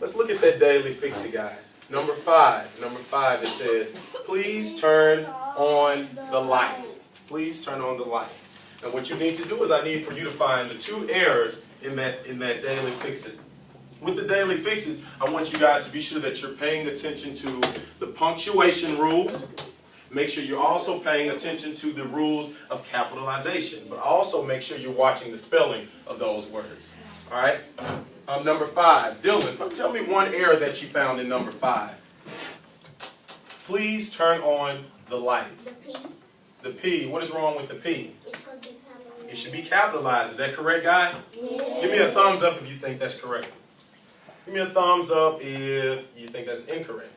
Let's look at that daily fix-it, guys. Number 5. Number 5, it says, please turn on the light. Please turn on the light. And what you need to do is I need for you to find the 2 errors in that daily fix-it. With the daily fixes, I want you guys to be sure that you're paying attention to the punctuation rules. Make sure you're also paying attention to the rules of capitalization, but also make sure you're watching the spelling of those words. All right? Number 5, Dylan, tell me one error that you found in number 5. Please turn on the light. The P. The P. What is wrong with the P? It should be capitalized. It should be capitalized. Is that correct, guys? Yeah. Give me a thumbs up if you think that's correct. Give me a thumbs up if you think that's incorrect.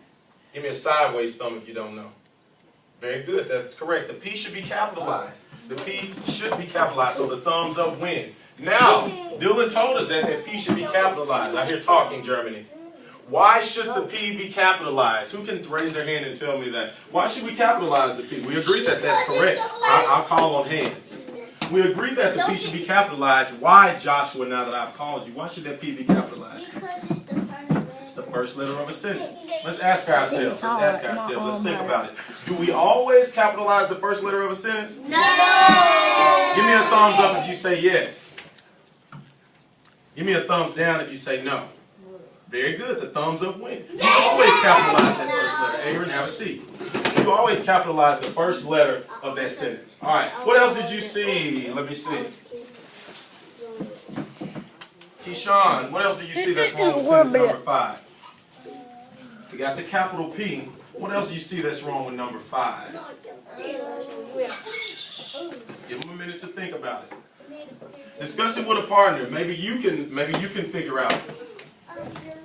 Give me a sideways thumb if you don't know. Very good. That's correct. The P should be capitalized. The P should be capitalized, so the thumbs up win. Now, Dylan told us that P should be capitalized. I hear talking, Germany. Why should the P be capitalized? Who can raise their hand and tell me that? Why should we capitalize the P? We agree that that's correct. I'll call on hands. We agree that the P should be capitalized. Why, Joshua, now that I've called you, why should that P be capitalized? Because it's the first letter of a sentence. Let's ask ourselves. Let's think about it. Do we always capitalize the first letter of a sentence? no. Give me a thumbs up if you say yes. Give me a thumbs down if you say no. Very good. The thumbs up win. You always capitalize that first letter. Aaron, have a seat. You always capitalize the first letter of that sentence. All right. What else did you see? Let me see. Keyshawn, what else did you see that's wrong with sentence number 5? We got the capital P. What else do you see that's wrong with number 5? Give them a minute to think about it. Discuss it with a partner. Maybe you can figure out.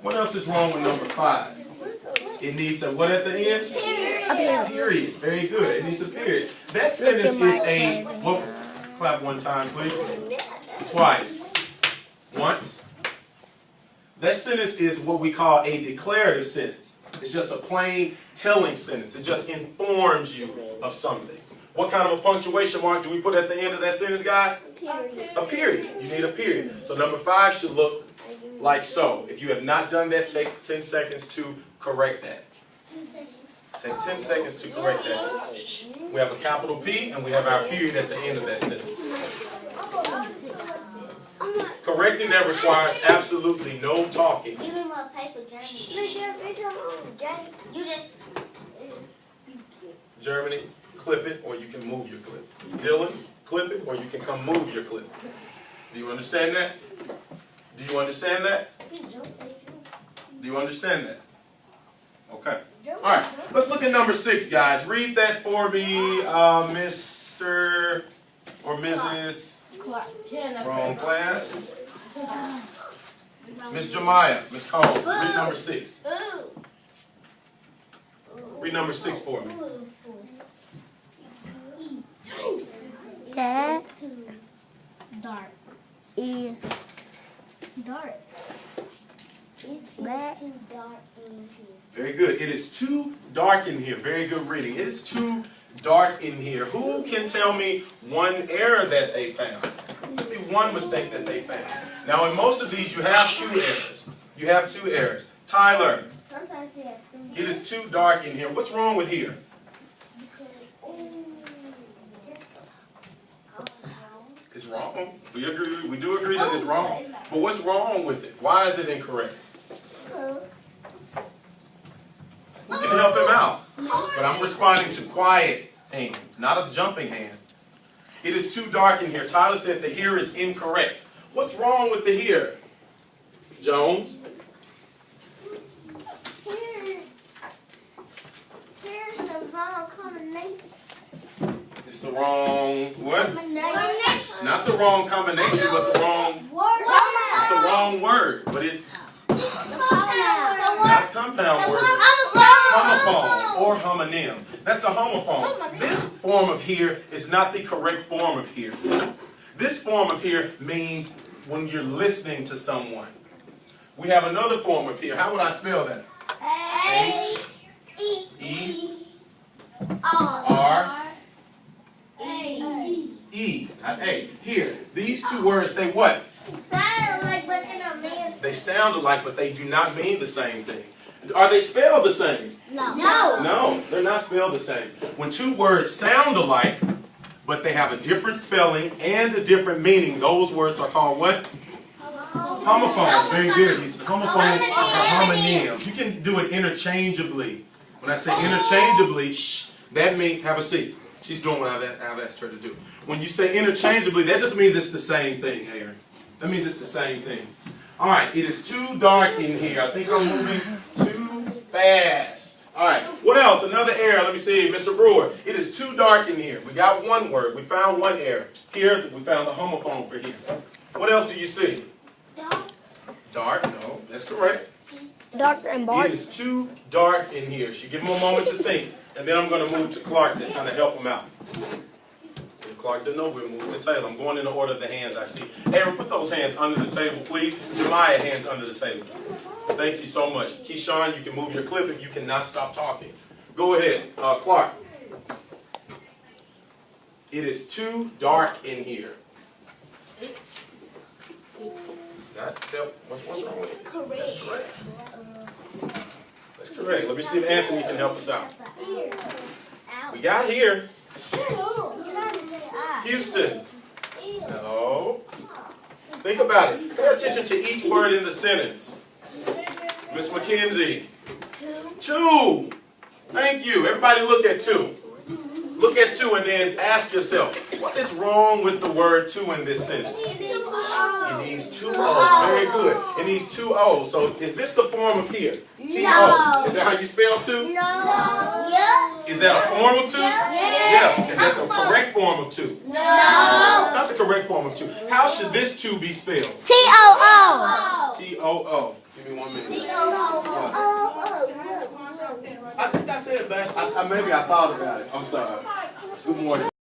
What else is wrong with number 5? It needs a what at the end? A period. Very good. It needs a period. That sentence is a, well, clap one time, please. Twice. Once. That sentence is what we call a declarative sentence. It's just a plain telling sentence. It just informs you of something. What kind of a punctuation mark do we put at the end of that sentence, guys? A period. You need a period. So number 5 should look like so. If you have not done that, take 10 seconds to correct that. Take 10 seconds to correct that. We have a capital P and we have our period at the end of that sentence. Correcting that requires absolutely no talking. Even my paper Germany, clip it or you can move your clip. Dylan, clip it or you can come move your clip. Do you understand that? Do you understand that? Do you understand that? Okay. All right. Let's look at number 6, guys. Read that for me, Mr. or Mrs. Wrong class. Miss Jemiah, Miss Combs. Read number 6. Read number 6 for me. That dark. is Dark. black. It's too dark in here. Very good. It is too dark in here. Very good reading. It is too dark in here. Who can tell me one error that they found? Give me one mistake that they found. Now, in most of these, you have 2 errors. You have 2 errors. Tyler, Sometimes you have 3. it is too dark in here. What's wrong with here? It's wrong. We agree. We do agree that it's wrong. But what's wrong with it? Why is it incorrect? Who can help him out? But I'm responding to quiet hands, not a jumping hand. It is too dark in here. Tyler said the here is incorrect. What's wrong with the here? Jones? Here's the wrong combination. It's the wrong what? Combination. Not the wrong combination, but the wrong. It's the wrong word, but it's not compound word. Homophone or homonym. That's a homophone. This form of here is not the correct form of here. This form of here means when you're listening to someone. We have another form of here. How would I spell that? H-E-R-E. Not A. Here. These 2 words, they what? Sound like looking at me. They They sound alike, but they do not mean the same thing. Are they spelled the same? No. No, they're not spelled the same. When two words sound alike, but they have a different spelling and a different meaning, those words are called what? Homophones. Very good. These homophones are homonyms. You can do it interchangeably. When I say interchangeably, that means, have a seat. She's doing what I've asked her to do. When you say interchangeably, that just means it's the same thing, Aaron. That means it's the same thing. All right, it is too dark in here. I think I'm moving too fast. All right, what else? Another error. Let me see, Mr. Brewer. It is too dark in here. We got one word. We found one error. Here, we found the homophone for here. What else do you see? Dark, no, that's correct. Dark and dark. It is too dark in here. She give him a moment to think, and then I'm going to move to Clark to kind of help him out. If Clark doesn't know, we'll move to Taylor. I'm going in the order of the hands I see. Aaron, put those hands under the table, please. Jemiah, hands under the table. Thank you so much. Keyshawn, you can move your clip if you cannot stop talking. Go ahead, Clark. It is too dark in here. What's wrong with it? That's correct. That's correct. Let me see if Anthony can help us out. We got here. Houston. No. Think about it. Pay attention to each word in the sentence. Miss McKenzie. Two. Thank you. Everybody look at two. Look at two and then ask yourself, what is wrong with the word two in this sentence? It needs two O's. Very good. It needs two O's. So is this the form of here? T-O. Is that how you spell two? No. Yeah. Is that a form of two? Yeah. Is that the correct form of two? No. It's not the correct form of two. How should this two be spelled? T-O-O. T-O-O. Give me 1 minute. T-O-O. I think I said it, Bash. Maybe I thought about it. I'm sorry. Good morning.